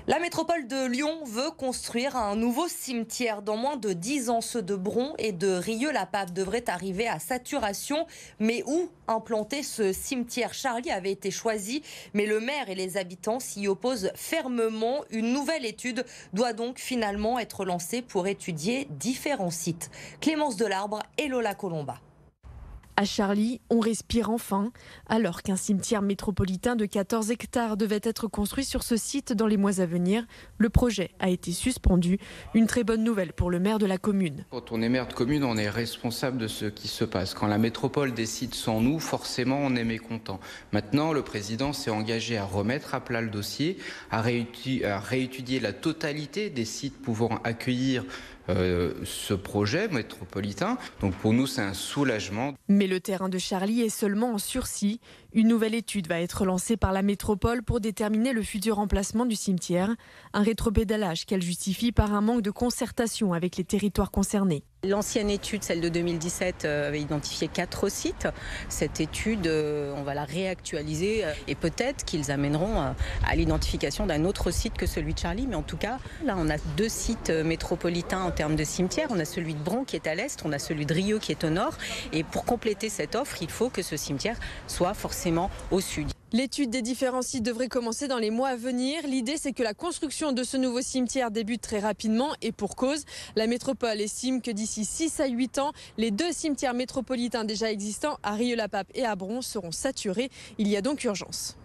La métropole de Lyon veut construire un nouveau cimetière dans moins de 10 ans. Ceux de Bron et de Rieux-la-Pape devraient arriver à saturation. Mais où implanter ce cimetière? Charlie avait été choisi, mais le maire et les habitants s'y opposent fermement. Une nouvelle étude doit donc finalement être lancée pour étudier différents sites. Clémence Delarbre et Lola Colomba. À Charlie, on respire enfin. Alors qu'un cimetière métropolitain de 14 hectares devait être construit sur ce site dans les mois à venir, le projet a été suspendu. Une très bonne nouvelle pour le maire de la commune. Quand on est maire de commune, on est responsable de ce qui se passe. Quand la métropole décide sans nous, forcément on est mécontent. Maintenant, le président s'est engagé à remettre à plat le dossier, à réétudier la totalité des sites pouvant accueillir ce projet métropolitain. Donc pour nous, c'est un soulagement. Mais le terrain de Charlie est seulement en sursis. Une nouvelle étude va être lancée par la métropole pour déterminer le futur emplacement du cimetière. Un rétropédalage qu'elle justifie par un manque de concertation avec les territoires concernés. L'ancienne étude, celle de 2017, avait identifié 4 sites. Cette étude, on va la réactualiser et peut-être qu'ils amèneront à l'identification d'un autre site que celui de Charlie. Mais en tout cas, là, on a 2 sites métropolitains en termes de cimetières. On a celui de Bron qui est à l'est, on a celui de Rieux qui est au nord. Et pour compléter cette offre, il faut que ce cimetière soit forcément au sud. L'étude des différents sites devrait commencer dans les mois à venir. L'idée, c'est que la construction de ce nouveau cimetière débute très rapidement et pour cause. La métropole estime que d'ici 6 à 8 ans, les 2 cimetières métropolitains déjà existants à Rieux-la-Pape et à Bron seront saturés. Il y a donc urgence.